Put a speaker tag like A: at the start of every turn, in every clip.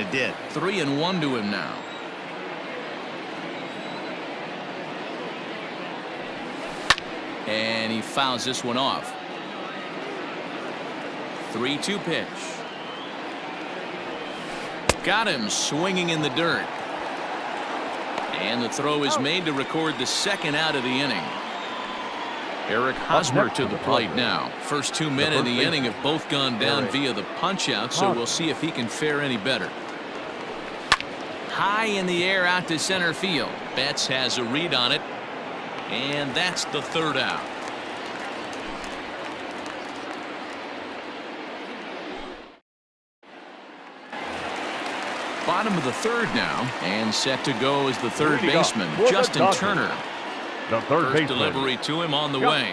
A: it did.
B: 3-1 to him now. And he fouls this one off. 3-2 pitch. Got him swinging in the dirt. And the throw is made to record the second out of the inning. Eric Hosmer to the plate now. First 2 men in the inning have both gone down via the punch-out, so we'll see if he can fare any better. High in the air out to center field. Betts has a read on it, and that's the third out. Bottom of the third now, and set to go is the third baseman, Justin Turner.
C: The third
B: First delivery to him on the way.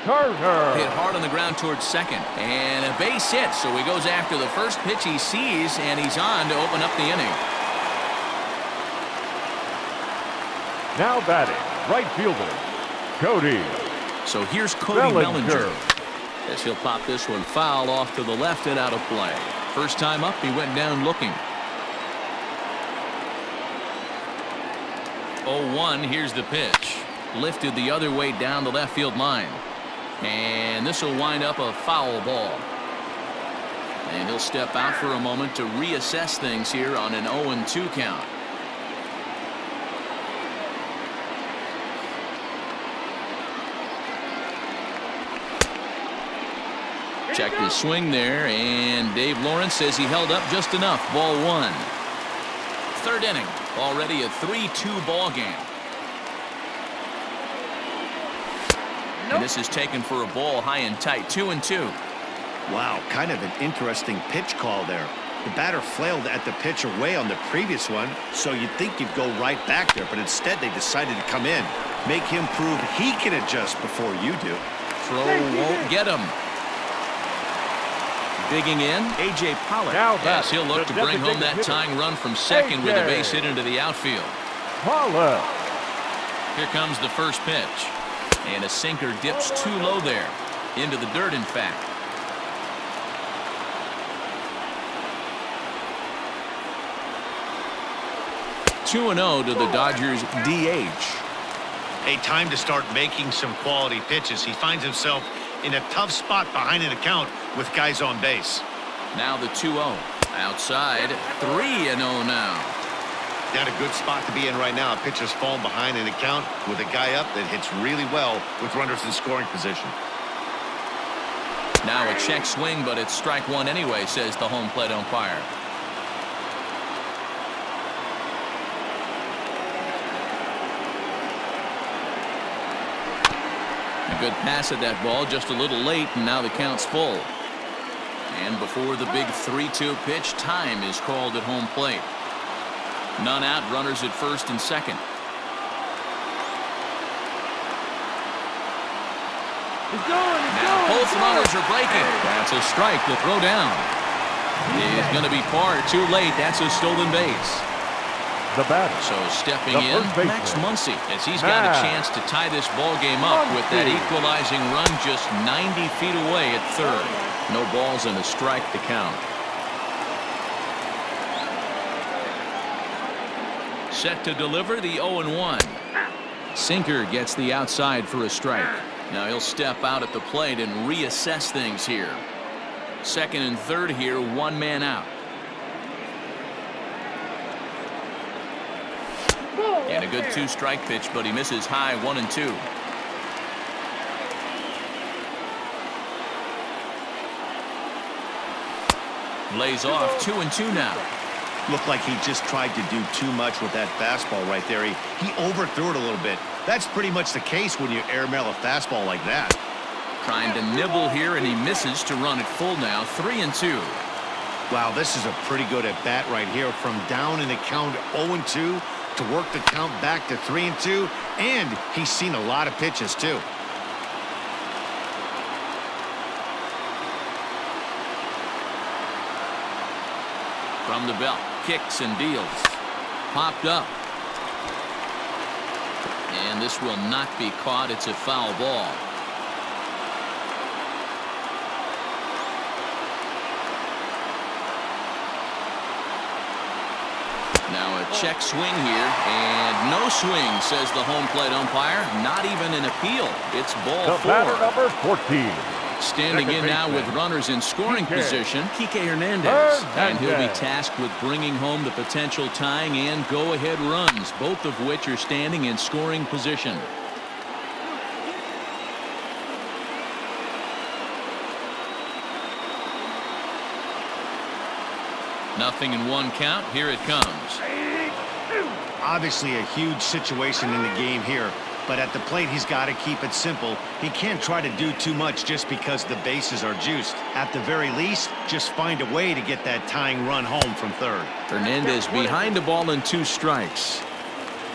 C: Turner
B: hit hard on the ground towards second, and a base hit, so he goes after the first pitch he sees, and he's on to open up the inning.
C: Now batting, right fielder, Cody.
B: So here's Cody Bellinger. As he'll pop this one foul off to the left and out of play. First time up, he went down looking. 0-1, here's the pitch. Lifted the other way down the left field line. And this will wind up a foul ball. And he'll step out for a moment to reassess things here on an 0-2 count. Checked his swing there, and Dave Lawrence says he held up just enough. Ball one. Third inning. Already a 3-2 ball game. And this is taken for a ball high and tight. 2-2.
A: Wow, kind of an interesting pitch call there. The batter flailed at the pitch away on the previous one, so you'd think you'd go right back there, but instead they decided to come in, make him prove he can adjust before you do.
B: Throw won't get him. Digging in, A.J. Pollock. Yes, he'll look to bring home that tying run from second with a base hit into the outfield.
C: Pollock.
B: Here comes the first pitch. And a sinker dips too low there. Into the dirt, in fact. (2-0) to the Dodgers DH.
A: A time to start making some quality pitches. He finds himself in a tough spot behind an account with guys on base.
B: Now the 2-0. Outside, 3-0 now.
A: Not a good spot to be in right now. A pitcher's falling behind an account with a guy up that hits really well with runners in scoring position.
B: Now a check swing, but it's strike one anyway, says the home plate umpire. A good pass at that ball, just a little late, and now the count's full. And before the big 3-2 pitch, time is called at home plate. None out, runners at first and second. Now both runners are breaking. That's a strike to throw down. He's going to be par too late. That's a stolen base.
C: The batter.
B: So stepping in, Max Muncy, as he's got a chance to tie this ball game up with that equalizing run just 90 feet away at third. No balls and a strike to count. Set to deliver the 0-1. Sinker gets the outside for a strike. Now he'll step out at the plate and reassess things here. Second and third here, one man out. And a good 2-strike pitch, but he misses high 1-2. Lays off 2-2 now.
A: Looked like he just tried to do too much with that fastball right there. He overthrew it a little bit. That's pretty much the case when you airmail a fastball like that.
B: Trying to nibble here, and he misses to run it full now. 3-2.
A: Wow, this is a pretty good at bat right here. From down in the count 0-2 to work the count back to 3-2, and he's seen a lot of pitches too.
B: From the belt, kicks and deals. Popped up. And this will not be caught. It's a foul ball. Now a check swing here, and no swing, says the home plate umpire. Not even an appeal. It's ball
C: The
B: 4.
C: batter, number 14.
B: Standing in now with runners in scoring position, Kike Hernandez. And he'll be tasked with bringing home the potential tying and go-ahead runs, both of which are standing in scoring position. Nothing in 1 count. Here it comes.
A: Obviously a huge situation in the game here, but at the plate he's got to keep it simple. He can't try to do too much just because the bases are juiced. At the very least, just find a way to get that tying run home from third.
B: Hernandez behind the ball and 2 strikes.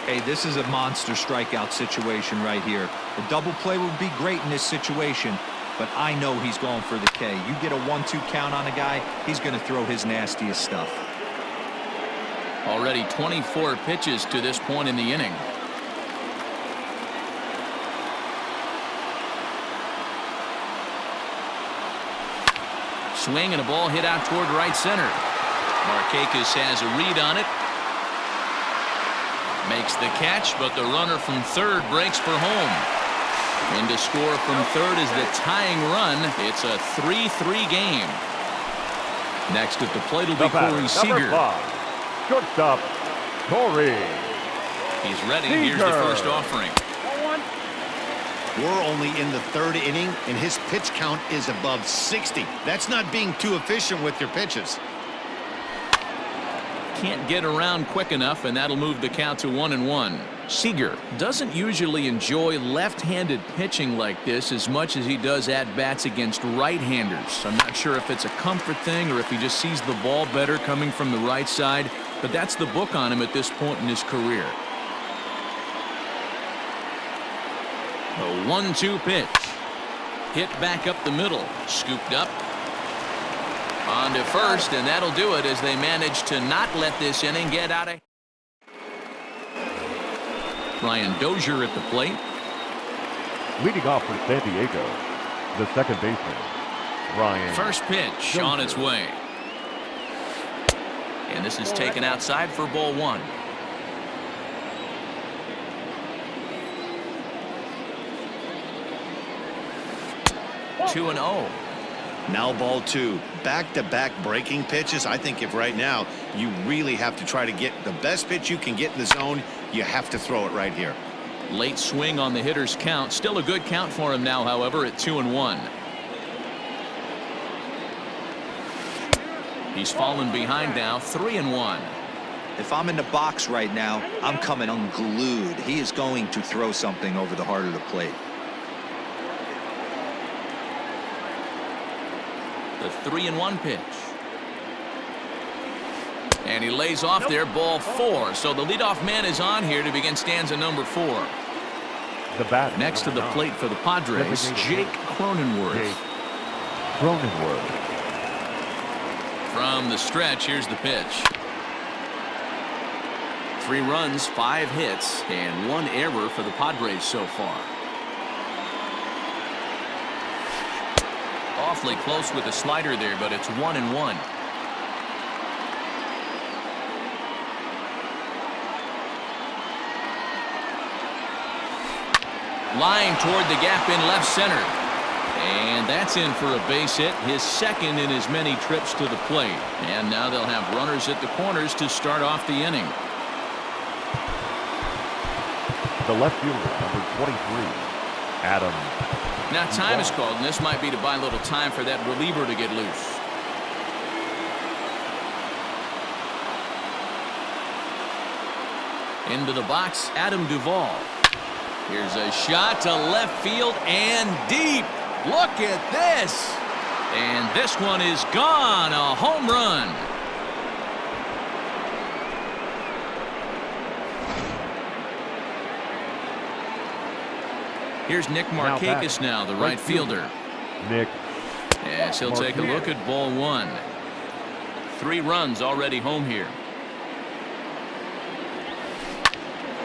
D: Hey, this is a monster strikeout situation right here. A double play would be great in this situation, but I know he's going for the K. You get a 1-2 count on a guy, he's going to throw his nastiest stuff.
B: Already 24 pitches to this point in the inning. Swing and a ball hit out toward right center. Markakis has a read on it. Makes the catch, but the runner from third breaks for home. And to score from third is the tying run. It's a 3-3 game. Next at the plate will be Corey Seager.
C: Shortstop, Corey.
B: He's ready. Here's the first offering.
A: We're only in the 3rd inning, and his pitch count is above 60. That's not being too efficient with your pitches.
B: Can't get around quick enough, and that'll move the count to 1-1. Seager doesn't usually enjoy left-handed pitching like this as much as he does at-bats against right-handers. I'm not sure if it's a comfort thing or if he just sees the ball better coming from the right side, but that's the book on him at this point in his career. A 1-2 pitch. Hit back up the middle. Scooped up. On to first, and that'll do it as they manage to not let this inning get out of. Ryan Dozier at the plate.
C: Leading off for San Diego, the second baseman, Ryan.
B: First pitch on its way. And this is taken outside for ball 1. Two and 0.
A: Now ball 2. Back-to-back breaking pitches. I think if right now you really have to try to get the best pitch you can get in the zone, you have to throw it right here.
B: Late swing on the hitter's count. Still a good count for him now, however, at 2-1. He's fallen behind now, 3-1.
D: If I'm in the box right now, I'm coming unglued. He is going to throw something over the heart of the plate.
B: The 3-1 pitch. And he lays off there, ball 4. So the leadoff man is on here to begin stanza number 4.
C: The bat.
B: Next to the plate for the Padres, Jake Cronenworth. From the stretch, here's the pitch. 3 runs, 5 hits, and 1 error for the Padres so far. Awfully close with the slider there, but it's 1-1. Line toward the gap in left center. And that's in for a base hit, his second in as many trips to the plate. And now they'll have runners at the corners to start off the inning.
C: The left fielder, number 23, Adam.
B: Now time is called, and this might be to buy a little time for that reliever to get loose. Into the box, Adam Duvall. Here's a shot to left field and deep. Look at this. And this one is gone. A home run. Here's Nick Markakis now, the right fielder.
C: Nick.
B: Yes, he'll take a look at ball 1. 3 runs already home here.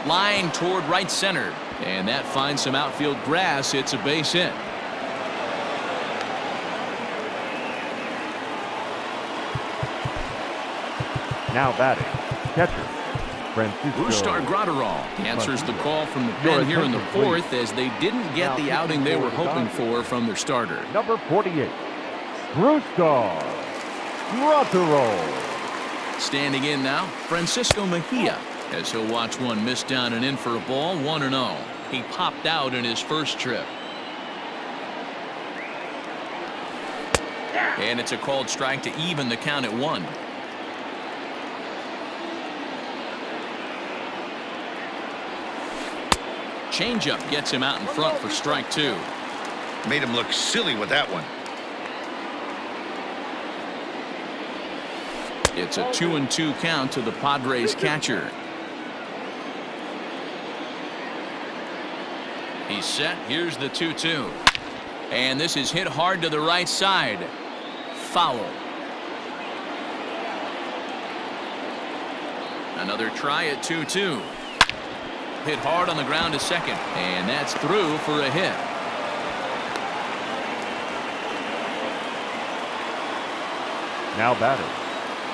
B: Line toward right center. And that finds some outfield grass. It's a base hit.
C: Now batting, catcher, Francisco.
B: Brustar Graterol answers the call from the pen here in the fourth as they didn't get the outing they were hoping for from their starter.
C: Number 48, Brustar Graterol.
B: Standing in now, Francisco Mejia, as he'll watch one miss down and in for a ball, 1-0. He popped out in his first trip. And it's a called strike to even the count at 1. Changeup gets him out in front for strike 2.
A: Made him look silly with that one.
B: It's a 2-2 count to the Padres catcher. He's set. Here's the 2-2. And this is hit hard to the right side. Foul. Another try at 2-2. Hit hard on the ground to second. And that's through for a hit.
C: Now batting,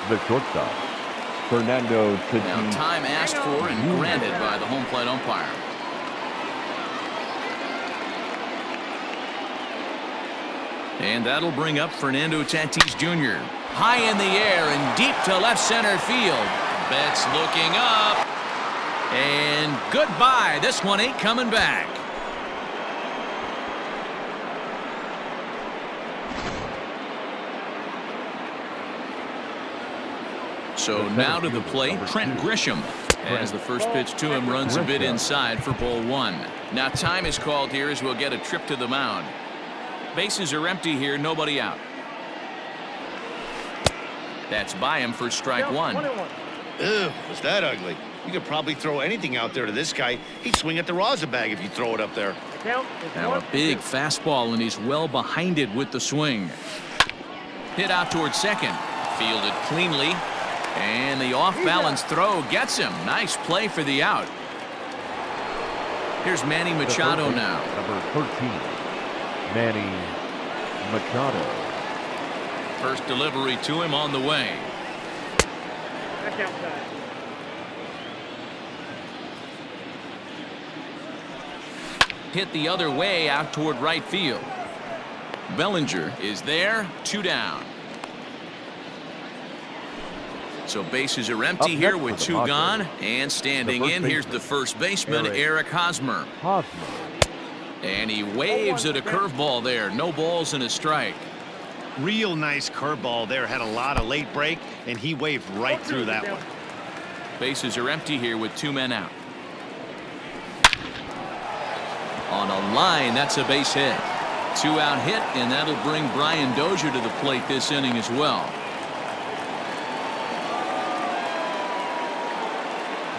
C: the shortstop, Fernando Tatis.
B: Now time asked for and granted by the home plate umpire. And that'll bring up Fernando Tatis Jr. High in the air and deep to left center field. Betts looking up. And goodbye. This one ain't coming back. So now to the plate, Trent Grisham. As the first pitch to him runs a bit inside for ball 1. Now time is called here as we'll get a trip to the mound. Bases are empty here, nobody out. That's by him for strike 1.
A: Ew, was that ugly? You could probably throw anything out there to this guy. He'd swing at the rosin bag if you throw it up there.
B: Now a big fastball, and he's well behind it with the swing. Hit out towards second. Fielded cleanly. And the off-balance throw gets him. Nice play for the out. Here's Manny Machado now.
C: Number 13, Manny Machado.
B: First delivery to him on the way. Hit the other way out toward right field. Bellinger is there, 2 down. So bases are empty here with 2 gone. And standing in, here's the first baseman, Eric Hosmer. And he waves at a curveball there. No balls and a strike.
A: Real nice curveball there. Had a lot of late break, and he waved right through that one.
B: Bases are empty here with 2 men out. On a line, that's a base hit. 2-out hit, and that'll bring Brian Dozier to the plate this inning as well.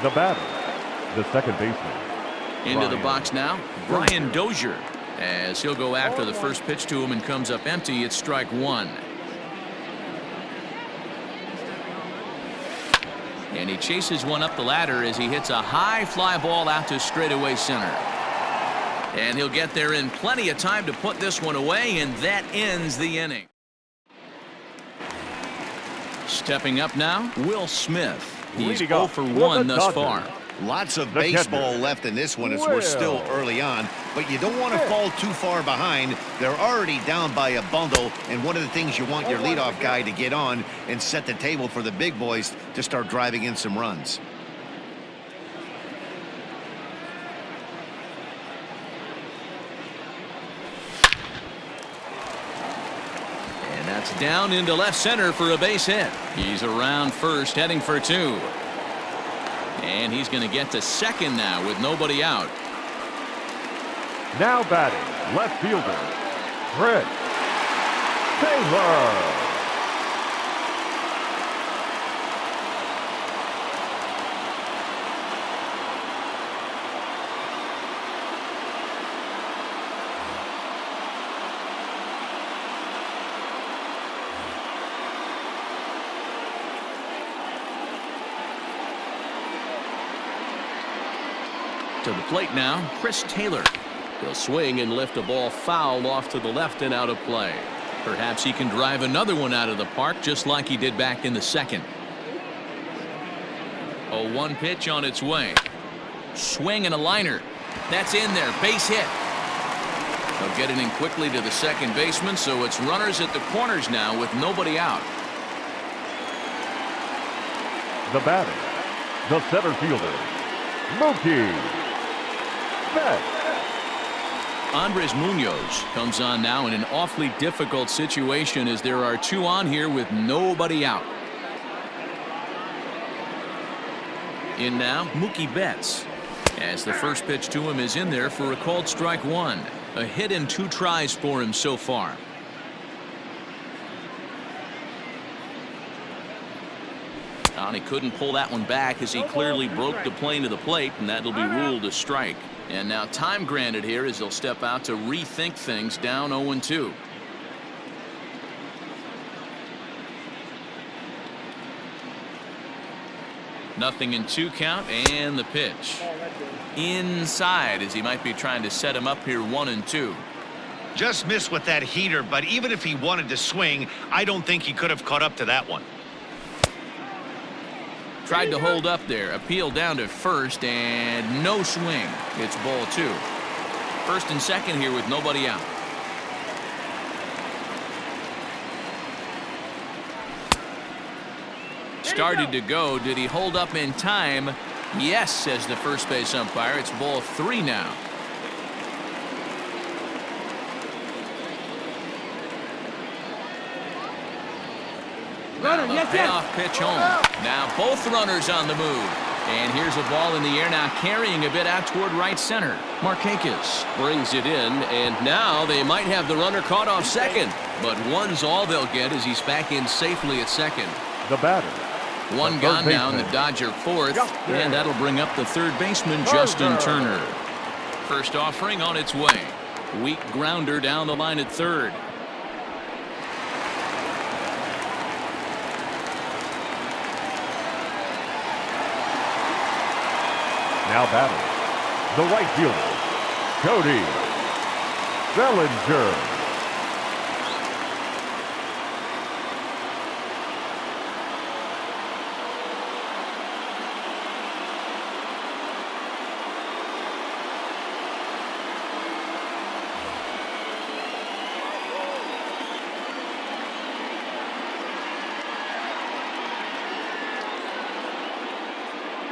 C: The batter, the second baseman.
B: Into the box now, Brian Dozier, as he'll go after the first pitch to him and comes up empty. It's strike 1. And he chases one up the ladder as he hits a high fly ball out to straightaway center. And he'll get there in plenty of time to put this one away, and that ends the inning. Stepping up now, Will Smith. He's 0 for 1 thus far.
A: Lots of baseball left in this one as we're still early on, but you don't want to fall too far behind. They're already down by a bundle, and one of the things you want your leadoff guy to get on and set the table for the big boys to start driving in some runs.
B: And that's down into left center for a base hit. He's around first, heading for 2. And he's going to get to second now with nobody out.
C: Now batting, left fielder, Chris Taylor.
B: To the plate now, Chris Taylor. He'll swing and lift a ball foul off to the left and out of play. Perhaps he can drive another one out of the park just like he did back in the second. 0-1 pitch on its way. Swing and a liner. That's in there. Base hit. They'll get it in quickly to the second baseman, so it's runners at the corners now with nobody out.
C: The batter, the center fielder, Mookie Betts.
B: Andres Munoz comes on now in an awfully difficult situation as there are two on here with nobody out. In now, Mookie Betts. As the first pitch to him is in there for a called strike one. A hit and 2 tries for him so far. And he couldn't pull that one back as he clearly broke the plane to the plate, and that'll be ruled a strike. And now time granted here as they'll step out to rethink things down 0-2. Nothing in 2 count, and the pitch. Inside as he might be trying to set him up here 1-2.
A: Just missed with that heater, but even if he wanted to swing, I don't think he could have caught up to that one.
B: Tried to hold up there. Appeal down to first, and no swing. It's ball 2. First and second here with nobody out. Started to go. Did he hold up in time? Yes, says the first base umpire. It's ball 3 now. Now the payoff pitch home. Now both runners on the move. And here's a ball in the air now carrying a bit out toward right center. Markakis brings it in, and now they might have the runner caught off second. But one's all they'll get as he's back in safely at second.
C: The batter.
B: One gone now in the Dodger fourth, and that'll bring up the third baseman, Justin Turner. First offering on its way. Weak grounder down the line at third.
C: Now batting, the right fielder, Cody Bellinger.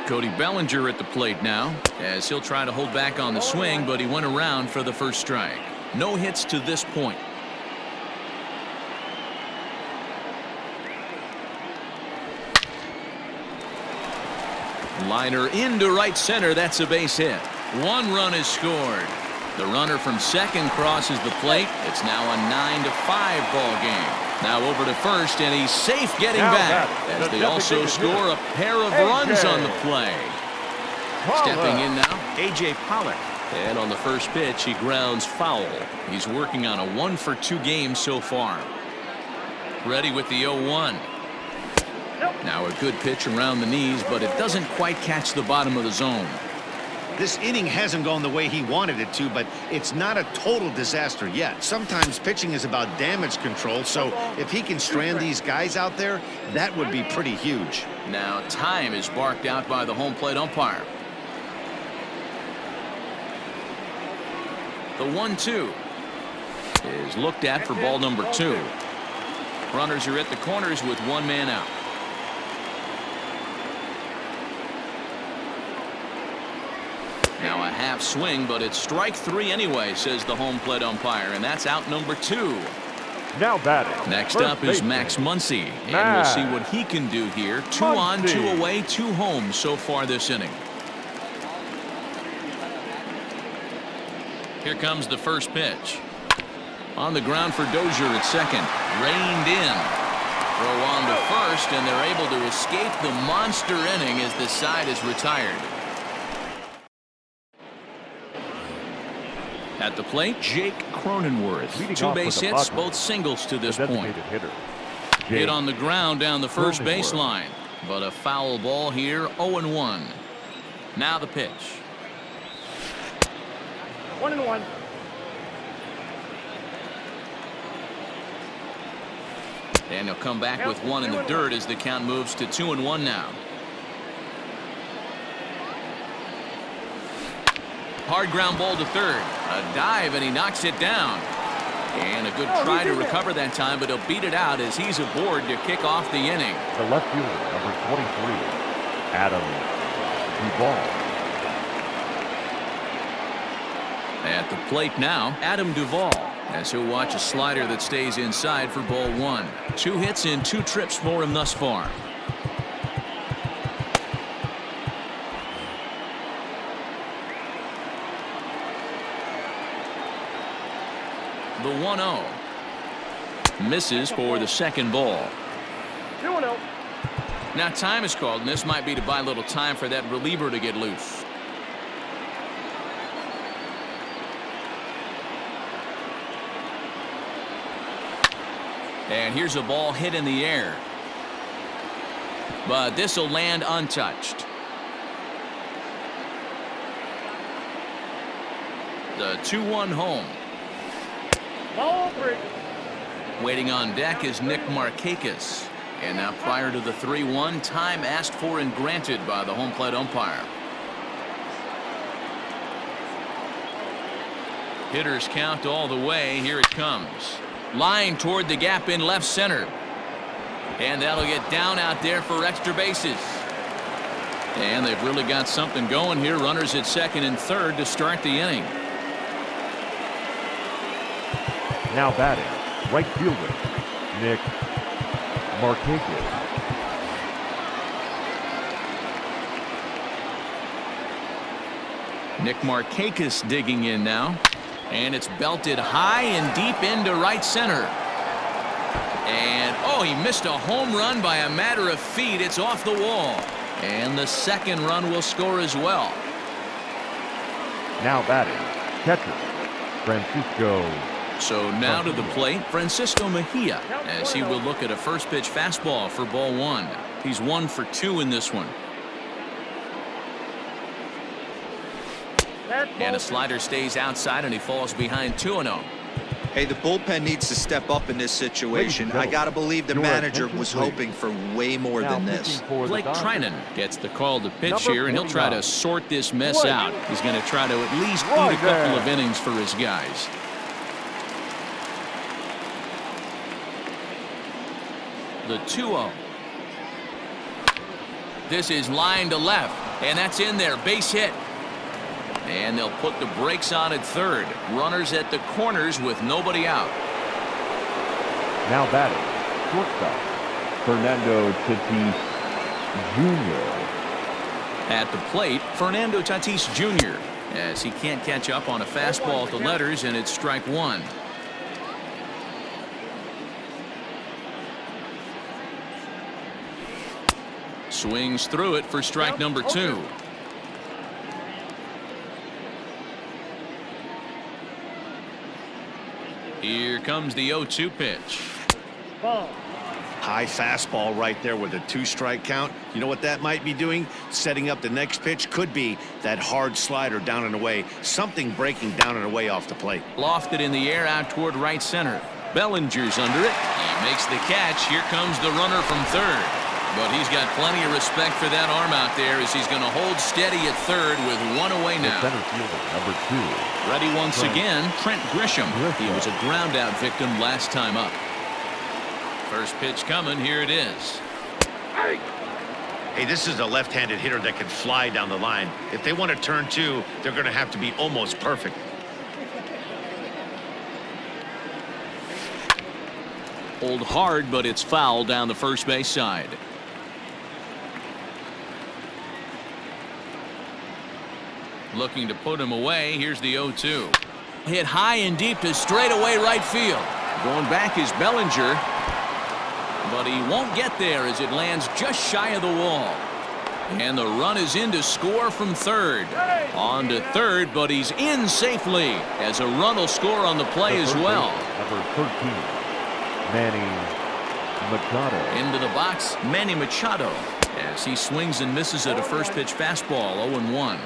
B: Cody Bellinger at the plate now as he'll try to hold back on the swing, but he went around for the first strike. No hits to this point. Liner into right center. That's a base hit. 1 run is scored. The runner from second crosses the plate. It's now a 9-5 ball game. Now over to first, and he's safe getting back as they also score a pair of runs on the play. Stepping in now, A.J. Pollock. And on the first pitch, he grounds foul. He's working on a 1-for-2 game so far. Ready with the 0-1. Now a good pitch around the knees, but it doesn't quite catch the bottom of the zone.
A: This inning hasn't gone the way he wanted it to, but it's not a total disaster yet. Sometimes pitching is about damage control, so if he can strand these guys out there, that would be pretty huge.
B: Now time is barked out by the home plate umpire. The 1-2 is looked at for ball number 2. Runners are at the corners with 1 man out. Now a half swing, but it's strike 3 anyway, says the home plate umpire, and that's out number 2.
C: Now batting.
B: Next up is Max Muncy, and we'll see what he can do here. 2 on, 2 away, 2 home so far this inning. Here comes the first pitch. On the ground for Dozier at second. Reined in. Throw on to first, and they're able to escape the monster inning as the side is retired. At the plate, Jake Cronenworth. 2 base hits, both singles to this point. Hit on the ground down the first baseline, but a foul ball here, 0-1. Now the pitch.
E: 1-1.
B: And he'll come back with 1 in the dirt as the count moves to 2-1 now. hard ground ball to third. A dive, and he knocks it down. And a good try to recover that time, but he'll beat it out as he's aboard to kick off the inning.
C: The left fielder, number 23, Adam Duvall.
B: At the plate now, Adam Duvall, as he'll watch a slider that stays inside for ball one. 2 hits in 2 trips for him thus far. The 1-0. Misses for the second ball.
C: 2-0.
B: Now time is called, and this might be to buy a little time for that reliever to get loose. And here's a ball hit in the air. But this will land untouched. The 2-1 home.
C: Ball 3.
B: Waiting on deck is Nick Markakis. And now prior to the 3-1, time asked for and granted by the home plate umpire. Hitters count all the way. Here it comes. Line toward the gap in left center. And that'll get down out there for extra bases. And they've really got something going here. Runners at second and third to start the inning.
C: Now batting, right fielder, Nick Markakis.
B: Nick Markakis digging in now. And it's belted high and deep into right center. And, oh, he missed a home run by a matter of feet. It's off the wall. And the second run will score as well.
C: Now batting, catcher, Francisco.
B: So now to the plate, Francisco Mejia, as he will look at a first pitch fastball for ball one. He's 1 for 2 in this one. And a slider stays outside, and he falls behind 2-0.
D: Hey, the bullpen needs to step up in this situation. I got to believe the manager was hoping for way more than this.
B: Blake Trinan gets the call to pitch here, and he'll try to sort this mess out. He's going to try to at least eat a couple of innings for his guys. The 2-0. This is line to left, and that's in there. Base hit. And they'll put the brakes on at third. Runners at the corners with nobody out.
C: Now batting, shortstop, Fernando Tatis Jr.
B: At the plate, Fernando Tatis Jr. as he can't catch up on a fastball at the letters, and it's strike one. Swings through it for strike number 2. Here comes the 0-2 pitch.
A: High fastball right there with a 2-strike count. You know what that might be doing? Setting up the next pitch. Could be that hard slider down and away. Something breaking down and away off the plate.
B: Lofted in the air out toward right center. Bellinger's under it. He makes the catch. Here comes the runner from third. But he's got plenty of respect for that arm out there as he's going to hold steady at third with 1 away now.
C: The center fielder, number 2.
B: Ready once again, Trent Grisham. He was a ground out victim last time up. First pitch coming. Here it is.
A: Hey, this is a left-handed hitter that can fly down the line. If they want to turn 2, they're going to have to be almost perfect.
B: Hold hard, but it's foul down the first base side. Looking to put him away. Here's the 0-2. Hit high and deep to straightaway right field. Going back is Bellinger. But he won't get there as it lands just shy of the wall. And the run is in to score from third. On to third, but he's in safely as a run will score on the play as well.
C: Number 13, Manny Machado.
B: Into the box, Manny Machado, as he swings and misses at a first pitch fastball. 0-1.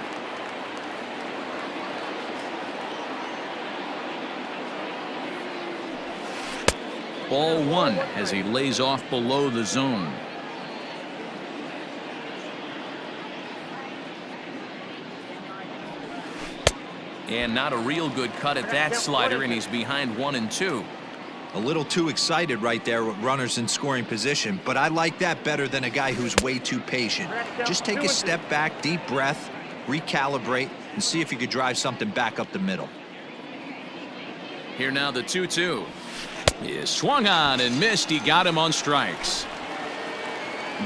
B: Ball 1 as he lays off below the zone. And not a real good cut at that slider, and he's behind 1-2.
D: A little too excited right there with runners in scoring position, but I like that better than a guy who's way too patient. Just take a step back, deep breath, recalibrate, and see if you could drive something back up the middle.
B: Here now the 2-2. He is swung on and missed. He got him on strikes.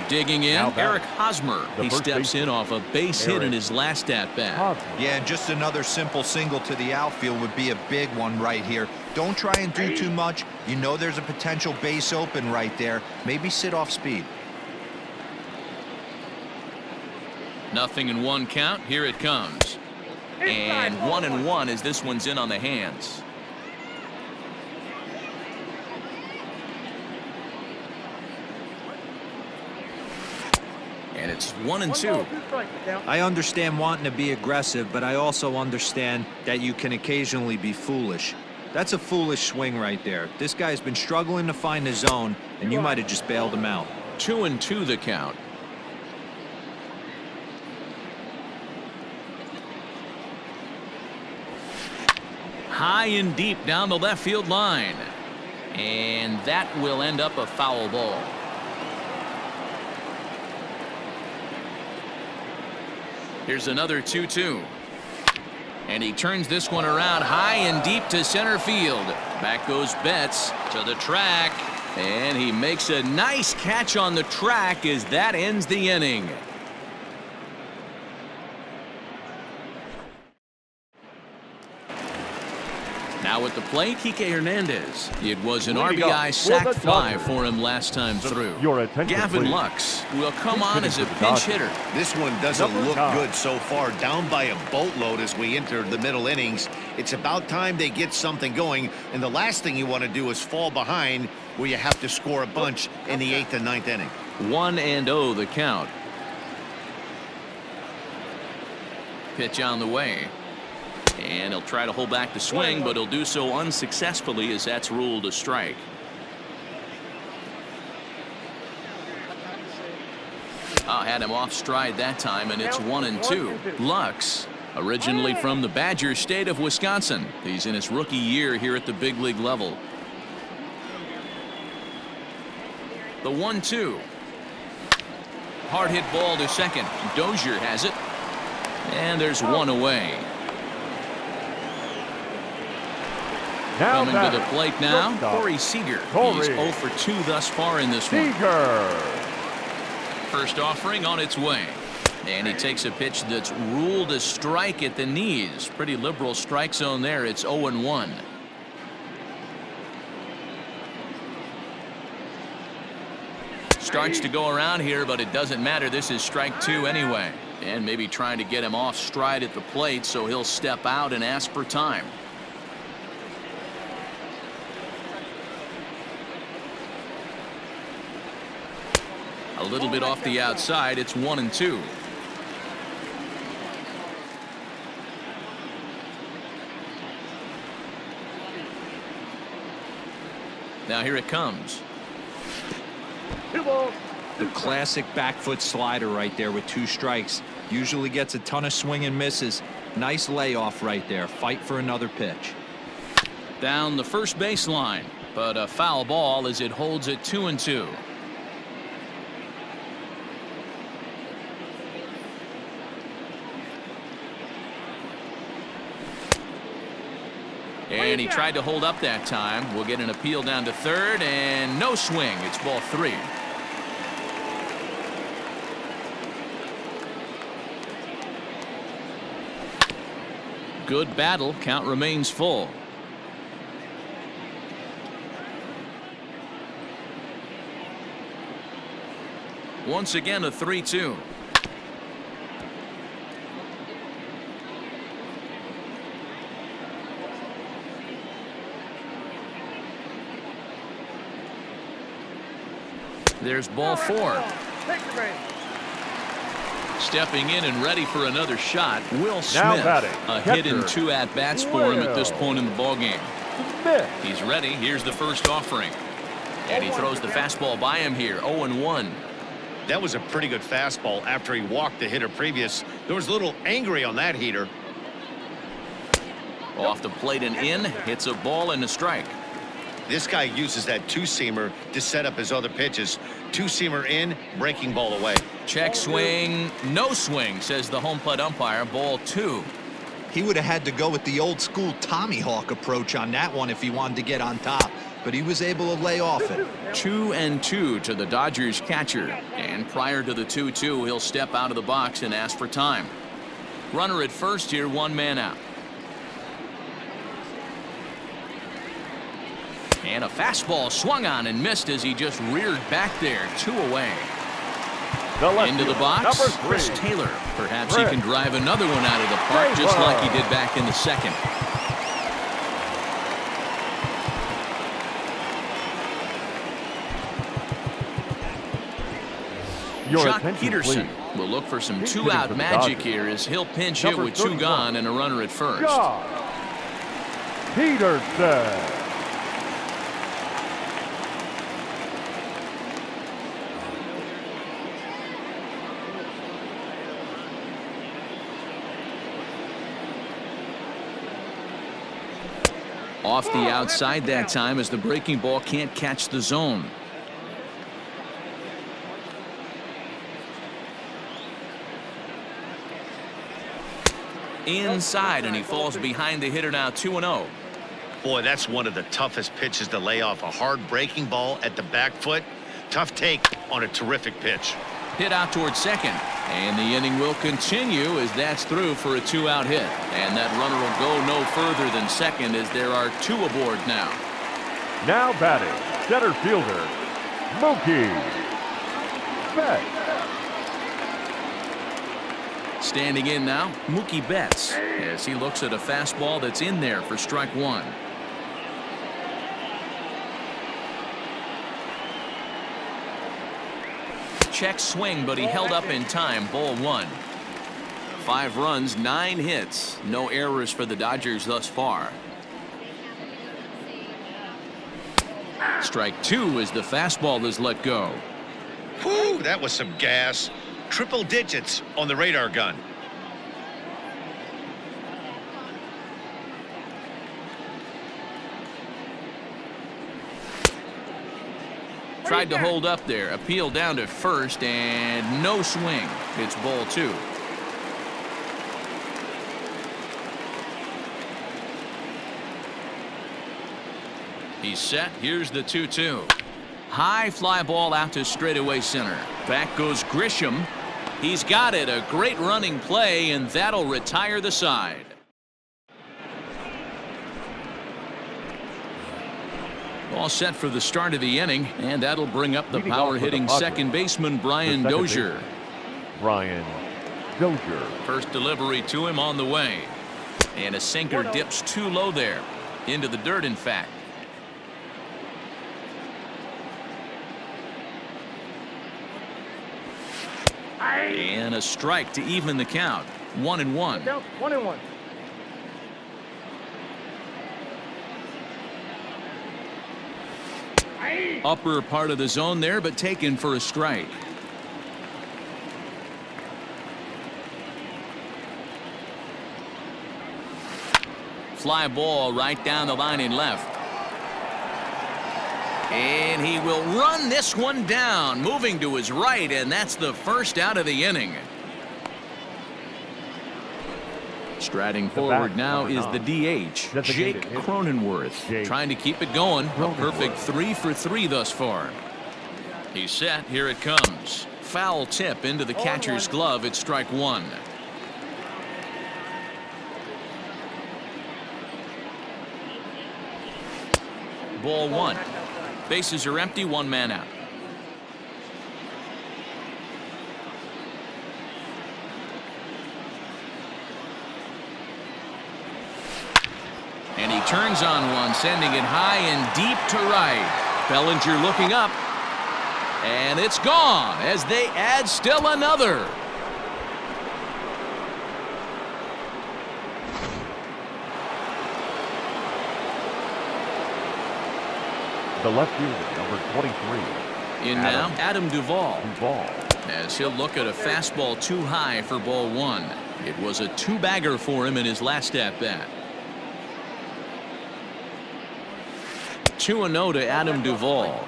B: Digging in, Eric Hosmer. He steps in off a base hit in his last at-bat.
D: Yeah, and just another simple single to the outfield would be a big one right here. Don't try and do too much. You know there's a potential base open right there. Maybe sit off speed.
B: 0-1 count. Here it comes. And 1-1 as this one's in on the hands. And it's 1-2.
D: I understand wanting to be aggressive, but I also understand that you can occasionally be foolish. That's a foolish swing right there. This guy's been struggling to find the zone, and you might have just bailed him out.
B: 2-2 the count. High and deep down the left field line. And that will end up a foul ball. Here's another 2-2. And he turns this one around high and deep to center field. Back goes Betts to the track. And he makes a nice catch on the track as that ends the inning. Now at the plate, Kike Hernandez. It was an RBI sac fly for him last time through. Gavin Lux will come on as a pinch hitter.
A: This one doesn't look good so far. Down by a boatload as we enter the middle innings. It's about time they get something going, and the last thing you want to do is fall behind where you have to score a bunch in the 8th and 9th inning.
B: 1-0 the count. Pitch on the way. And he'll try to hold back the swing, but he'll do so unsuccessfully as that's ruled a strike. Had him off stride that time, and it's 1-2. Lux, originally from the Badger state of Wisconsin. He's in his rookie year here at the big league level. The 1-2. Hard hit ball to second. Dozier has it. And there's one away. Coming to the plate now, Corey Seager. He's 0 for 2 thus far in this one. First offering on its way. And he takes a pitch that's ruled a strike at the knees. Pretty liberal strike zone there. It's 0-1. Starts to go around here, but it doesn't matter. This is strike 2 anyway. And maybe trying to get him off stride at the plate, so he'll step out and ask for time. A little bit off the outside. It's 1-2. Now here it comes.
D: The classic back foot slider right there with 2 strikes. Usually gets a ton of swing and misses. Nice layoff right there. Fight for another pitch.
B: Down the first baseline, but a foul ball as it holds it 2-2. And he tried to hold up that time. We'll get an appeal down to third, and no swing. It's ball 3. Good battle. Count remains full. Once again, a 3-2. There's ball 4. Stepping in and ready for another shot, Will Smith. A hit in 2 at-bats for him at this point in the ballgame. He's ready. Here's the first offering. And he throws the fastball by him here, 0-1.
A: That was a pretty good fastball after he walked the hitter previous. There was a little angry on that heater.
B: Off the plate and in, hits a ball and a strike.
A: This guy uses that two-seamer to set up his other pitches. Two-seamer in, breaking ball away.
B: Check swing, no swing, says the home plate umpire. Ball 2.
D: He would have had to go with the old school Tommy Hawk approach on that one if he wanted to get on top, but he was able to lay off it.
B: 2-2 to the Dodgers catcher. And prior to the 2-2, he'll step out of the box and ask for time. Runner at first here, 1 man out. And a fastball swung on and missed as he just reared back there. 2 away. Into the box, Chris Taylor. Perhaps he can drive another one out of the park just like he did back in the second. Jock Peterson will look for some 2-out magic here as he'll pinch hit with 2 gone and a runner at first.
C: Peterson.
B: Off the outside that time as the breaking ball can't catch the zone. Inside, and he falls behind the hitter now. 2-0.
A: Boy, that's one of the toughest pitches to lay off. A hard breaking ball at the back foot. Tough take on a terrific pitch.
B: Hit out towards second. And the inning will continue as that's through for a 2-out hit. And that runner will go no further than second as there are 2 aboard now.
C: Now batting, center fielder, Mookie Betts.
B: Standing in now, Mookie Betts, as he looks at a fastball that's in there for strike 1. Check swing, but he held up in time. Ball 1. 5 runs, 9 hits. No errors for the Dodgers thus far. Strike 2 as the fastball is let go.
A: Whew, that was some gas. Triple digits on the radar gun.
B: Tried to hold up there. Appeal down to first and no swing. It's ball 2. He's set. Here's the 2-2. High fly ball out to straightaway center. Back goes Grisham. He's got it. A great running play, and that'll retire the side. All set for the start of the inning, and that'll bring up the power-hitting second baseman Brian Dozier.
C: Brian Dozier.
B: First delivery to him on the way. And a sinker dips too low there. Into the dirt, in fact. And a strike to even the count. 1-1.
E: 1-1.
B: Upper part of the zone there, but taken for a strike. Fly ball right down the line in left. And he will run this one down, moving to his right, and that's the first out of the inning. Striding forward now is the DH, Jake Cronenworth, trying to keep it going. A perfect 3 for 3 thus far. He's set. Here it comes. Foul tip into the catcher's glove. It's strike 1. Ball 1. Bases are empty. 1 man out. And he turns on one, sending it high and deep to right. Bellinger looking up. And it's gone as they add still another.
C: The left fielder, number 23.
B: In now, Adam Duvall. As he'll look at a fastball too high for ball 1. It was a 2-bagger for him in his last at bat. 2-0 to Adam Duvall.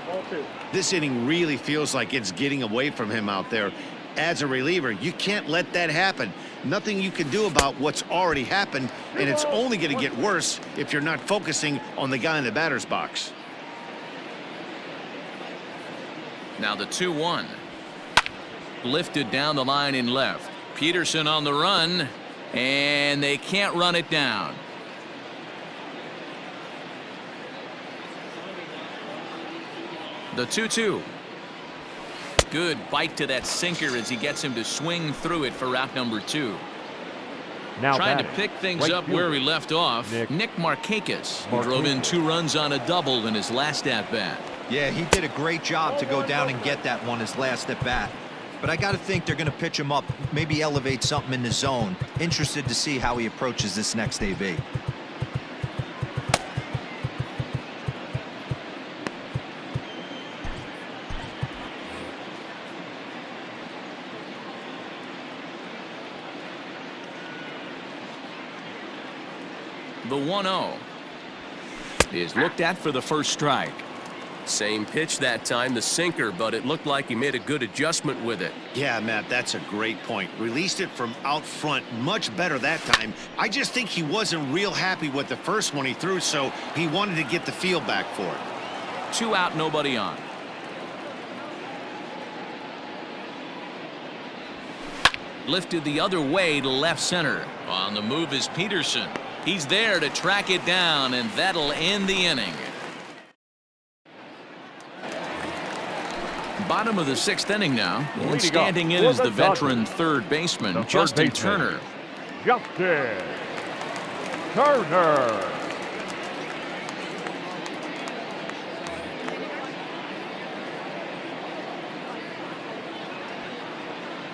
A: This inning really feels like it's getting away from him out there. As a reliever, you can't let that happen. Nothing you can do about what's already happened, and it's only going to get worse if you're not focusing on the guy in the batter's box.
B: Now the 2-1. Lifted down the line in left. Peterson on the run, and they can't run it down. The 2-2. Good bite to that sinker as he gets him to swing through it for out number 2.
C: Now
B: Trying to
C: batting,
B: pick things
C: right
B: up where
C: fielder,
B: he left off, Nick Markakis, who drove in 2 runs on a double in his last at-bat.
D: Yeah, he did a great job to go down and get that one his last at bat. But I got to think they're going to pitch him up, maybe elevate something in the zone. Interested to see how he approaches this next AB.
B: The 1-0 is looked at for the first strike.
E: Same pitch that time, the sinker, but it looked like he made a good adjustment with it.
A: Yeah, Matt, that's a great point. Released it from out front much better that time. I just think he wasn't real happy with the first one he threw, so he wanted to get the feel back for it.
B: 2 out, nobody on. Lifted the other way to left center. On the move is Peterson. He's there to track it down, and that'll end the inning. Bottom of the 6th inning now. And standing in is the veteran third baseman, Justin Turner.
C: Justin Turner.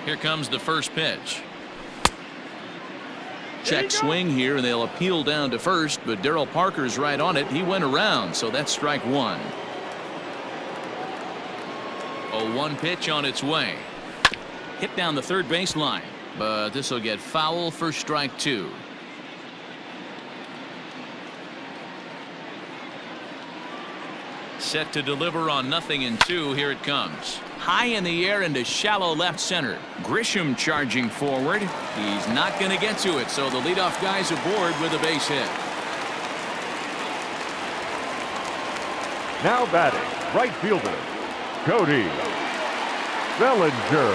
B: Here comes the first pitch. Check swing here, and they'll appeal down to first, but Darryl Parker's right on it. He went around, so that's strike 1. A 1 pitch on its way. Hit down the third baseline, but this will get foul for strike 2. Set to deliver on 0-2. Here it comes. High in the air into shallow left center. Grisham charging forward. He's not going to get to it, so the leadoff guy's aboard with a base hit.
C: Now batting, right fielder, Cody Bellinger.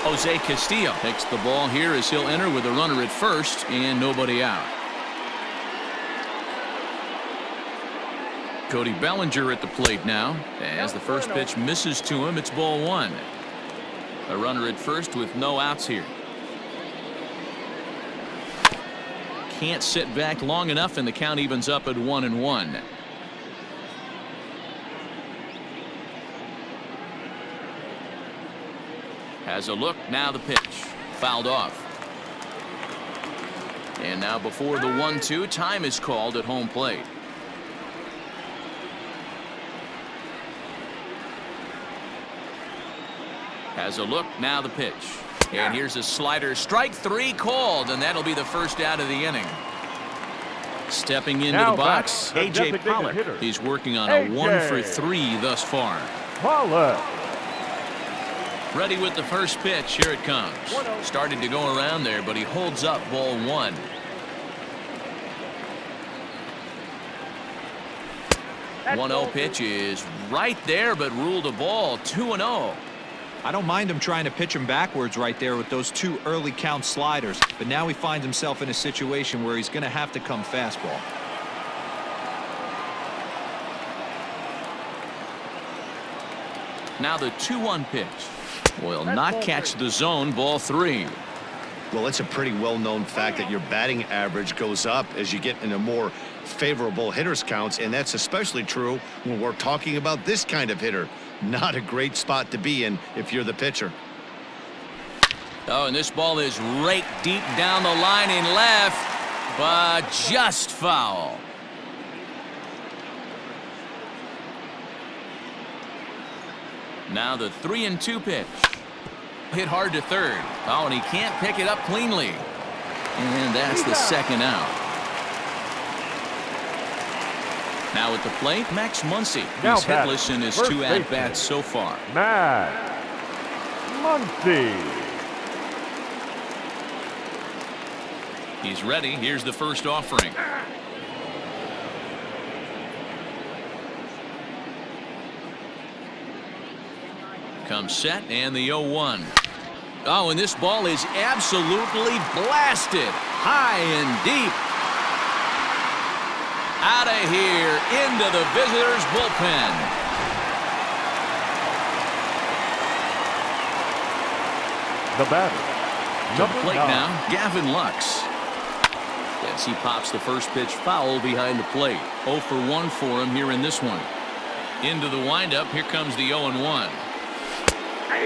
B: Jose Castillo takes the ball here as he'll enter with a runner at first and nobody out. Cody Bellinger at the plate now. As the first pitch misses to him, it's ball 1. A runner at first with no outs here. Can't sit back long enough, and the count evens up at 1-1. Has a look, now the pitch. Fouled off. And now before the 1-2, time is called at home plate. Has a look, now the pitch. And here's a slider. Strike 3 called, and that'll be the first out of the inning. Stepping into
C: Now
B: the box,
C: back, the
B: A.J.
C: designated
B: Pollock.
C: hitter.
B: He's working on a
C: A.J.
B: 1-for-3 thus far.
C: Pollock.
B: Ready with the first pitch. Here it comes. Started to go around there, but he holds up ball 1.
C: That
B: 1-0 pitch is right there, but ruled a ball. 2-0.
D: I don't mind him trying to pitch him backwards right there with those 2 early count sliders, but now he finds himself in a situation where he's going to have to come fastball.
B: Now the 2-1 pitch will not catch the zone. Ball 3.
A: Well, it's a pretty well-known fact that your batting average goes up as you get into more favorable hitters counts, and that's especially true when we're talking about this kind of hitter. Not a great spot to be in if you're the pitcher.
B: Oh, and this ball is raked deep down the line in left, but just foul. Now the 3-2 pitch. Hit hard to third. Oh, and he can't pick it up cleanly. And that's the second out. Now at the plate, Max Muncy.
C: Now
B: He's
C: batting,
B: hitless in his
C: first
B: 2
C: baseman.
B: at-bats so far.
C: Max Muncy.
B: He's ready. Here's the first offering. Comes set and the 0-1. Oh, and this ball is absolutely blasted. High and deep. Out of here into the visitors' bullpen.
C: The batter,
B: To the
C: number
B: plate
C: 9.
B: now, Gavin Lux. As he pops the first pitch foul behind the plate. 0 for 1 for him here in this one. Into the windup, here comes the 0-1.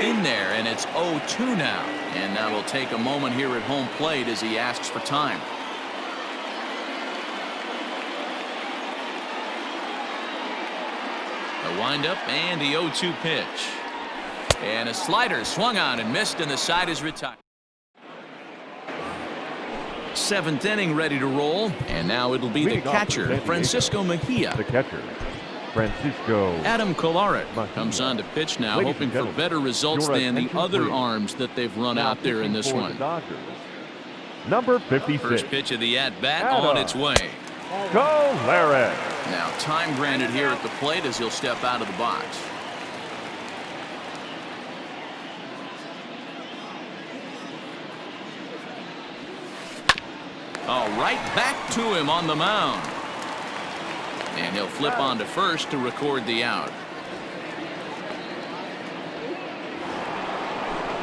B: In there, and it's 0-2 now. And now we'll take a moment here at home plate as he asks for time. A windup and the 0-2 pitch. And a slider swung on and missed, and the side is retired. 7th inning ready to roll, and now it'll be the
C: Leading off for
B: catcher,
C: San Diego,
B: Francisco Mejia.
C: The catcher, Francisco.
B: Adam Kolarek
C: Mejia.
B: comes on to pitch now,
C: Ladies
B: hoping
C: and
B: for
C: gentlemen,
B: better results
C: your
B: than the
C: attention,
B: other
C: please.
B: arms that they've run
C: Now
B: out there in this
C: pitching for
B: one.
C: the Dodgers, number 56.
B: First pitch of the at-bat
C: Adam.
B: on its way.
C: Kolarek.
B: Now time granted here at the plate as he'll step out of the box. All right, back to him on the mound. And he'll flip on to first to record the out.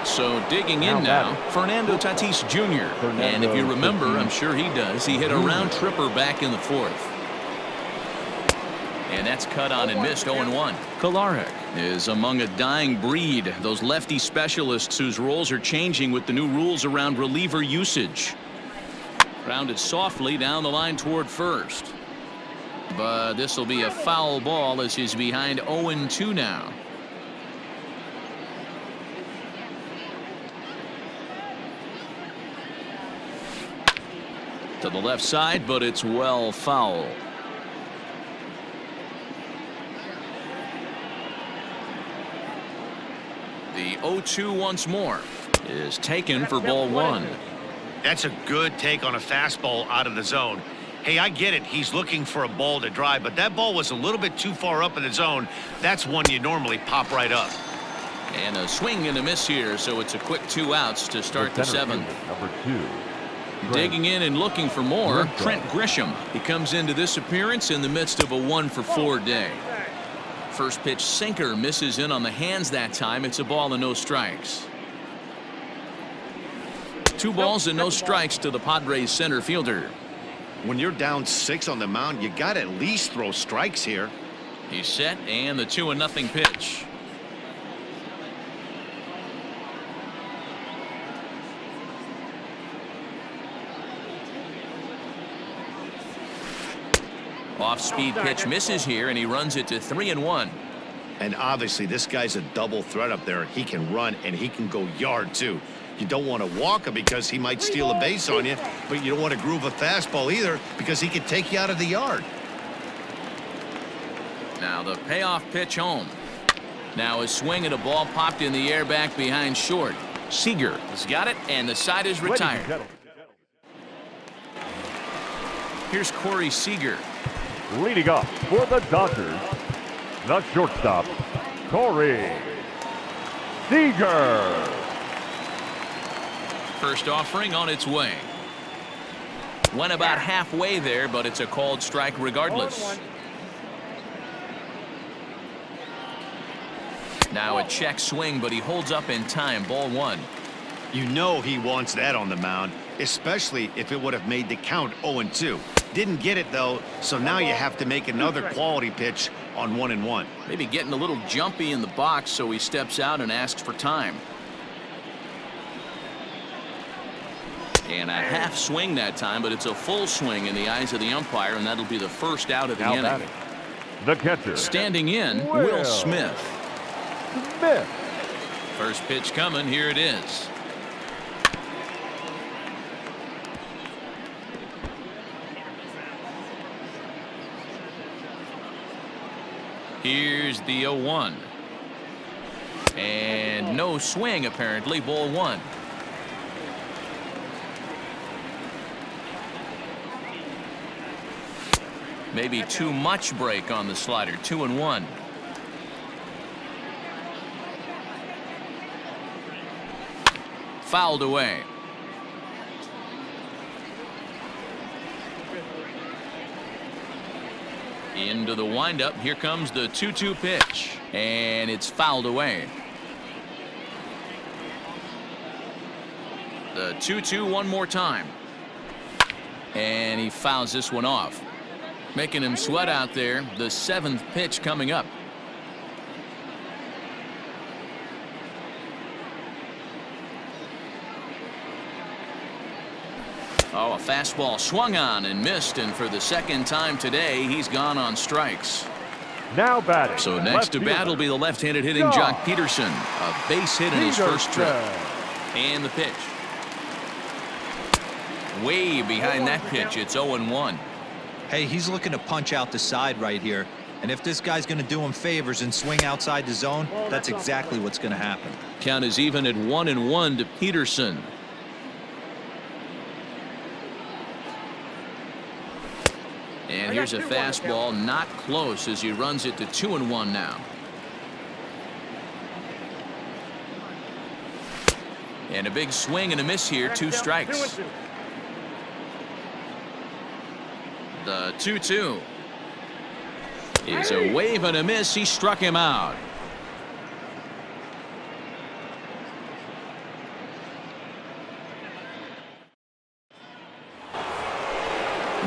B: So digging in now, Fernando Tatis Jr. And if you remember, I'm sure he does, he hit a round tripper back in the 4th. And that's cut on and missed. 0-1. Kolarek is among a dying breed, those lefty specialists whose roles are changing with the new rules around reliever usage. Grounded softly down the line toward first. But this will be a foul ball as he's behind 0-2 now. To the left side, but it's well foul. The 0-2 once more is taken for ball 1.
A: That's a good take on a fastball out of the zone. Hey, I get it. He's looking for a ball to drive, but that ball was a little bit too far up in the zone. That's one you normally pop right up.
B: And a swing and a miss here, so it's a quick 2 outs to start the 7th.
C: Number 2.
B: Digging in and looking for more, Trent Grisham. He comes into this appearance in the midst of a 1-for-4 day. First pitch sinker misses in on the hands that time. It's a ball and no strikes. 2 balls and no strikes to the Padres center fielder.
A: When you're down 6 on the mound, you got to at least throw strikes here.
B: He's set, and the 2-0 pitch. Off-speed pitch misses here, and he runs it to 3-1.
A: And obviously, this guy's a double threat up there. He can run, and he can go yard, too. You don't want to walk him because he might steal a base on you, but you don't want to groove a fastball either because he can take you out of the yard.
B: Now the payoff pitch home. Now a swing at a ball popped in the air back behind short. Seager has got it, and the side is retired. Here's Corey Seager.
C: Leading off for the Dodgers, the shortstop, Corey Seager.
B: First offering on its way. Went about halfway there, but it's a called strike regardless. Now a check swing, but he holds up in time. Ball 1.
A: You know he wants that on the mound, especially if it would have made the count 0-2. Didn't get it, though, so now you have to make another quality pitch on 1-1.
B: Maybe getting a little jumpy in the box, so he steps out and asks for time. And a half swing that time, but it's a full swing in the eyes of the umpire, and that'll be the first out of the
C: Now
B: inning.
C: batting, the catcher,
B: Standing in,
C: Will
B: Will Smith.
C: Smith.
B: First pitch coming, here it is. Here's the 0-1. And no swing, apparently. Ball 1. Maybe too much break on the slider. 2-1. Fouled away. Into the windup. Here comes the 2-2 pitch. And it's fouled away. The 2-2 one more time. And he fouls this one off. Making him sweat out there. The 7th pitch coming up. Oh, a fastball swung on and missed, and for the 2nd time today, he's gone on strikes.
C: Now batting.
B: So next to bat will be the left-handed hitting Jock Peterson. A base hit in his first trip. And the pitch. Way behind that pitch. It's 0-1.
D: Hey, he's looking to punch out the side right here. And if this guy's going to do him favors and swing outside the zone, that's exactly what's going to happen.
B: Count is even at 1-1 to Peterson. And here's a fastball, not close, as he runs it to 2-1 now. And a big swing and a miss here. 2 strikes. The 2-2 is a wave and a miss. He struck him out.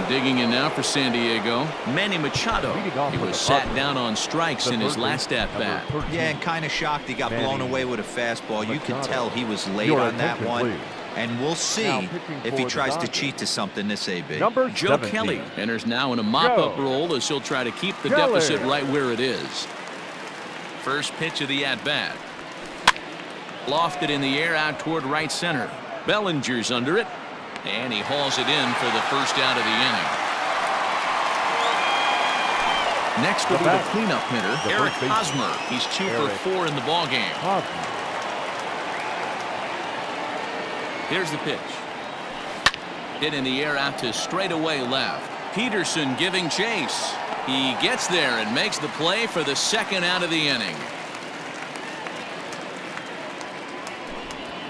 B: Digging in now for San Diego, Manny Machado. He was sat down on strikes in his last at-bat.
D: Yeah, and kind of shocked he got blown away with a fastball. You can tell he was late on that one. And we'll see if he tries to cheat to something this AB.
B: Joe Kelly enters now in a mop-up role as he'll try to keep the deficit right where it is. First pitch of the at-bat. Lofted in the air out toward right center. Bellinger's under it. And he hauls it in for the first out of the inning. Next will be the cleanup hitter, Eric Hosmer. He's 2 for 4 in the ballgame. Here's the pitch. Hit in the air out to straightaway left. Peterson giving chase. He gets there and makes the play for the 2nd out of the inning.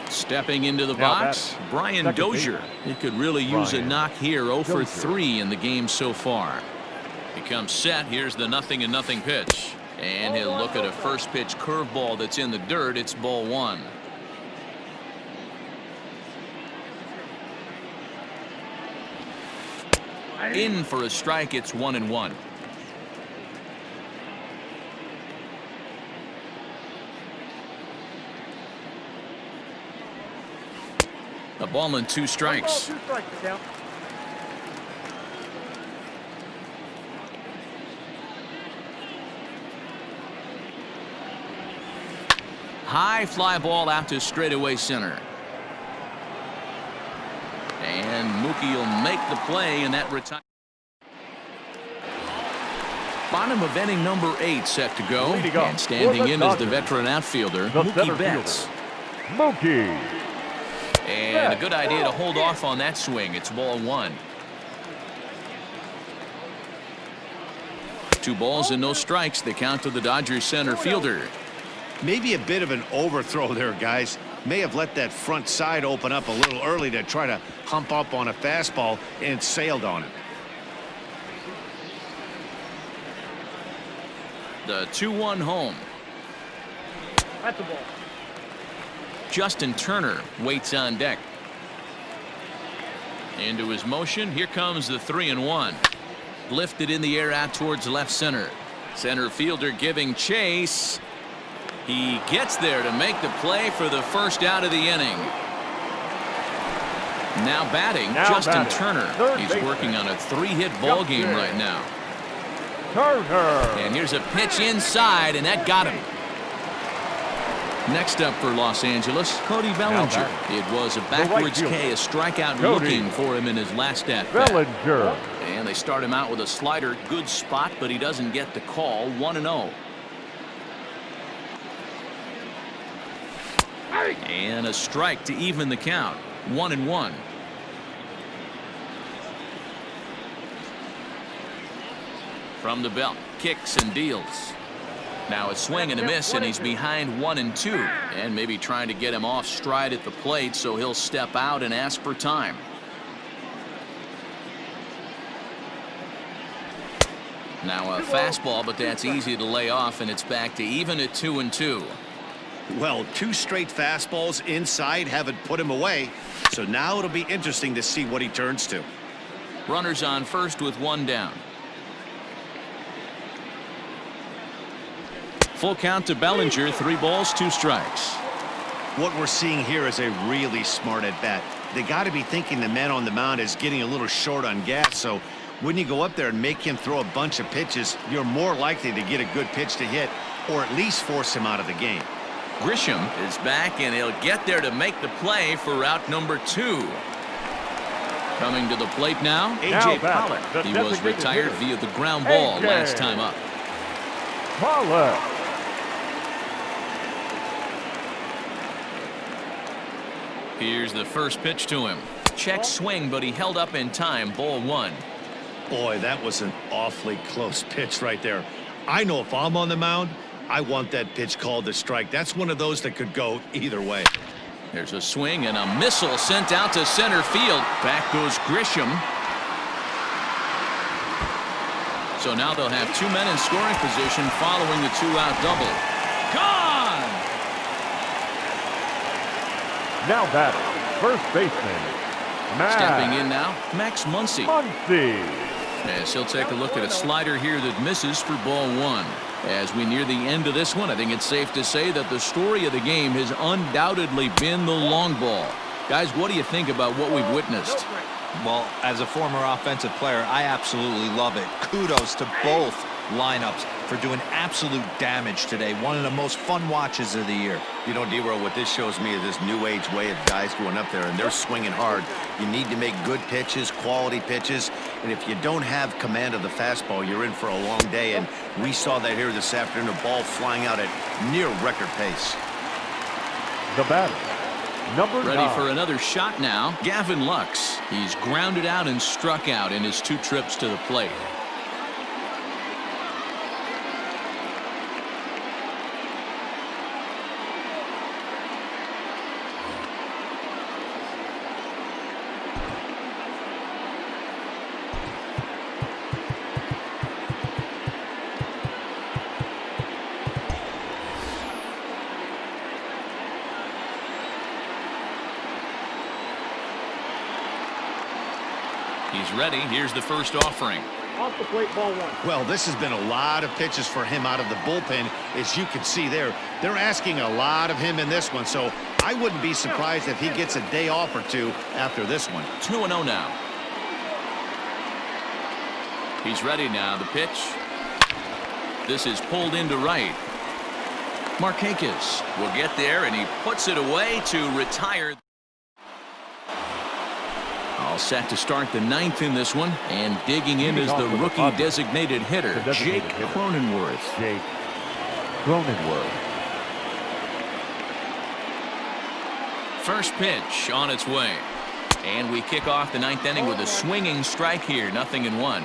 B: Stepping into the box, Brian Dozier. He could really use a knock here. 0 for 3 in the game so far. He comes set. Here's the 0-0 pitch. And he'll look at a first pitch curveball that's in the dirt. It's ball 1. In for a strike. It's 1-1. A ball and 2 strikes. High fly ball out to straightaway center. And Mookie will make the play, and that retires. Bottom of inning number 8 set to go. And standing in is the veteran outfielder, Mookie Betts.
C: Mookie.
B: And a good idea to hold off on that swing. It's ball 1. 2 balls and no strikes. The count to the Dodgers center fielder.
A: Maybe a bit of an overthrow there, guys. May have let that front side open up a little early to try to hump up on a fastball and sailed on it.
B: The 2-1 home.
F: That's the ball.
B: Justin Turner waits on deck. Into his motion. Here comes the 3-1. Lifted in the air out towards left center. Center fielder giving chase. He gets there to make the play for the first out of the inning. Now batting, Justin Turner. He's working on a 3-hit ball game right now.
C: Turner.
B: And here's a pitch inside, and that got him. Next up for Los Angeles, Cody Bellinger. It was a backwards K, a strikeout looking for him in his last at-bat.
C: Bellinger.
B: And they start him out with a slider. Good spot, but he doesn't get the call. 1-0. And a strike to even the count. 1-1. From the belt, kicks and deals. Now a swing and a miss, and he's behind 1-2. And maybe trying to get him off stride at the plate, so he'll step out and ask for time. Now a fastball, but that's easy to lay off, and it's back to even at 2-2.
A: Well, 2 straight fastballs inside haven't put him away. So now it'll be interesting to see what he turns to.
B: Runners on first with 1 down. Full count to Bellinger, 3 balls, 2 strikes.
A: What we're seeing here is a really smart at-bat. They got to be thinking the man on the mound is getting a little short on gas, so when you go up there and make him throw a bunch of pitches, you're more likely to get a good pitch to hit or at least force him out of the game.
B: Grisham is back, and he'll get there to make the play for out number 2. Coming to the plate now, A.J. Pollock. He was retired via the ground ball last time up.
C: Pollock.
B: Here's the first pitch to him. Check swing, but he held up in time. Ball 1.
A: Boy, that was an awfully close pitch right there. I know if I'm on the mound, I want that pitch called a strike. That's one of those that could go either way.
B: There's a swing and a missile sent out to center field. Back goes Grisham. So now they'll have 2 men in scoring position following the 2-out double. Gone!
C: Now batting, first baseman, Max.
B: Stepping in now, Max Muncy.
C: Muncy.
B: As he'll take a look at a slider here that misses for ball 1. As we near the end of this one, I think it's safe to say that the story of the game has undoubtedly been the long ball. Guys, what do you think about what we've witnessed?
D: Well, as a former offensive player, I absolutely love it. Kudos to both lineups for doing absolute damage today. One of the most fun watches of the year.
A: You know, D-Roll, what this shows me is this new age way of guys going up there, and they're swinging hard. You need to make good pitches, quality pitches, and if you don't have command of the fastball, you're in for a long day, and we saw that here this afternoon, a ball flying out at near record pace.
C: The batter, number 9.
B: Ready for another shot now, Gavin Lux. He's grounded out and struck out in his 2 trips to the plate. He's ready. Here's the first offering.
F: Off the plate, ball 1.
A: Well, this has been a lot of pitches for him out of the bullpen. As you can see there, they're asking a lot of him in this one, so I wouldn't be surprised if he gets a day off or 2 after this one.
B: 2-0 now. He's ready now. The pitch. This is pulled into right. Markakis will get there, and he puts it away to retire. All set to start the 9th in this one, and digging in is the rookie designated hitter, Jake Cronenworth.
C: Jake Cronenworth.
B: First pitch on its way, and we kick off the 9th inning with a swinging strike here. 0-1.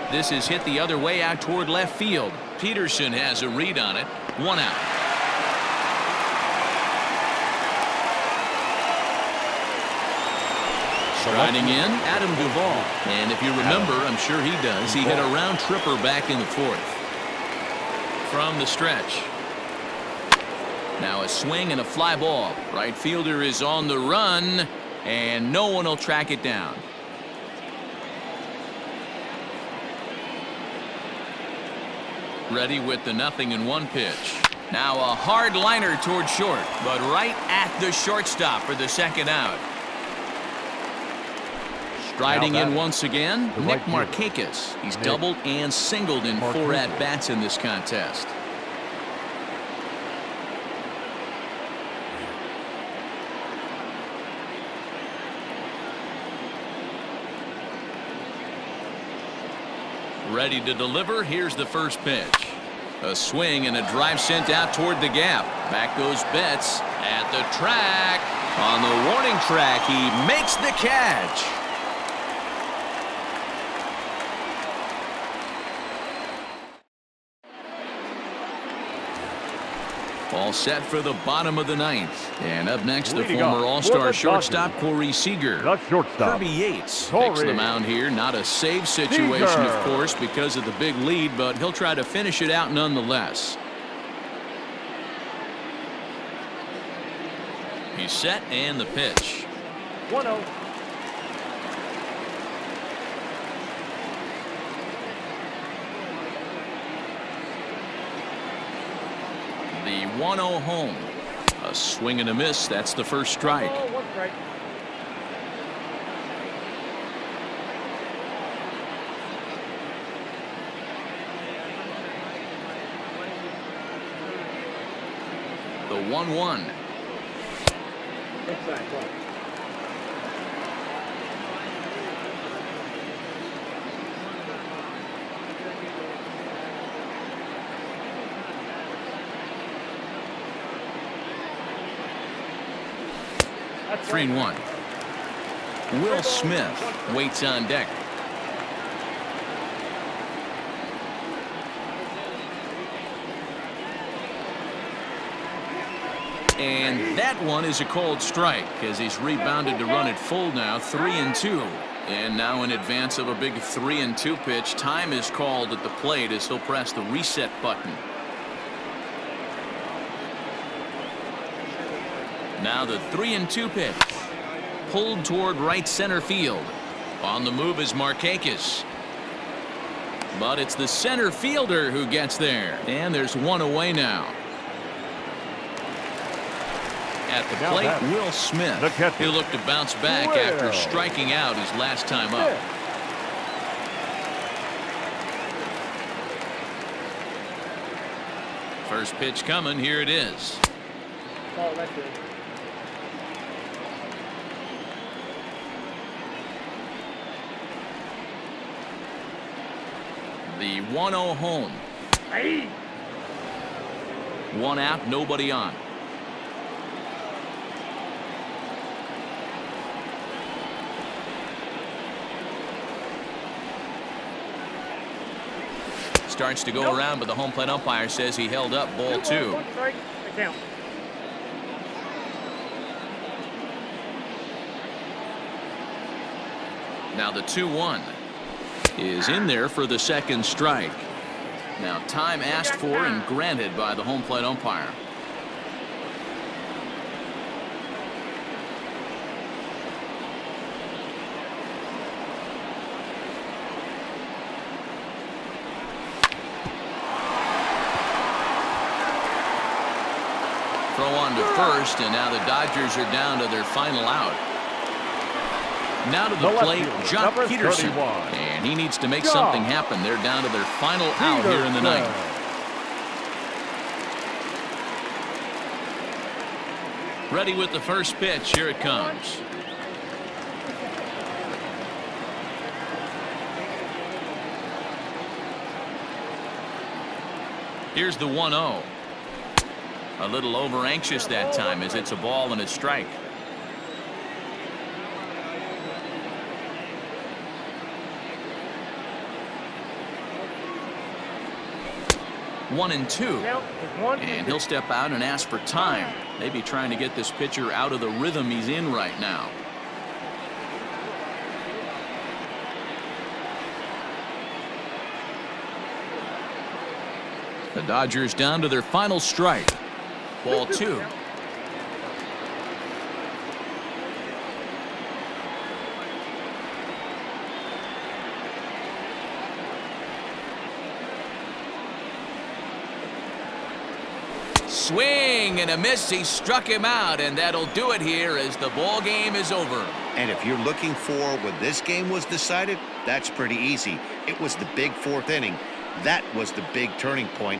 B: This is hit the other way out toward left field. Peterson has a read on it. 1 out. Riding in, Adam Duvall. And if you remember, I'm sure he does, he hit a round tripper back in the 4th. From the stretch. Now a swing and a fly ball. Right fielder is on the run, and no one will track it down. Ready with the 0-1 pitch. Now a hard liner toward short, but right at the shortstop for the 2nd out. Striding
C: Now
B: in
C: batting,
B: once again,
C: the
B: Nick
C: right fielder,
B: Markakis. He's
C: Nick
B: doubled and singled in 4
C: Markakis.
B: at-bats in this contest. Ready to deliver. Here's the first pitch. A swing and a drive sent out toward the gap. Back goes Betts at the track. On the warning track, he makes the catch. All set for the bottom of the ninth. And up next, the
C: Leading
B: former
C: off
B: All-Star
C: for the
B: shortstop
C: Dodgers.
B: Corey Seager.
C: The shortstop,
B: Kirby Yates
C: Corey
B: takes the mound here. Not a save situation, of
C: Seager.
B: course, because of the big lead, but he'll try to finish it out nonetheless. He's set, and the pitch.
F: 1-0.
B: The 1-0 home. A swing and a miss. That's the first strike.
F: 1 strike.
B: The 1-1.
F: Inside, ball. That's
B: 3-1. Will Smith waits on deck. And that one is a called strike as he's rebounded to run it full now. 3-2. And now in advance of a big 3-2 pitch, time is called at the plate as he'll press the reset button. Now the 3-2 pitch. Pulled toward right center field. On the move is Markakis. But it's the center fielder who gets there. And there's one away now. At the
C: Now
B: plate,
C: batting,
B: Will Smith.
C: the catcher,
B: He'll look to bounce back
C: Will
B: after striking out his last time up.
C: Smith.
B: First pitch coming. Here it is.
F: Oh, that's it.
B: The 1-0 home.
F: Hey!
B: 1 out, nobody on. Starts to go around, but the home plate umpire says he held up ball 2.
F: 1 strike. The count.
B: Now the 2-1 is in there for the second strike. Now time asked for and granted by the home plate umpire. Throw on to first, and now the Dodgers are down to their final out. Now to the
C: left
B: plate,
C: fielder,
B: John
C: number
B: Peterson.
C: 31.
B: And he needs to make
C: John
B: something happen. They're down to their final out here in the ninth. Ready with the first pitch. Here it comes. Here's the 1-0. A little over anxious that time as it's a ball and a strike. One and two.
F: Count is 1.
B: And he'll step out and ask for time. Maybe trying to get this pitcher out of the rhythm he's in right now. The Dodgers down to their final strike. Ball 2. Swing and a miss. He struck him out, and that'll do it here as the ball game is over.
A: And if you're looking for when this game was decided, that's pretty easy. It was the big fourth inning. That was the big turning point.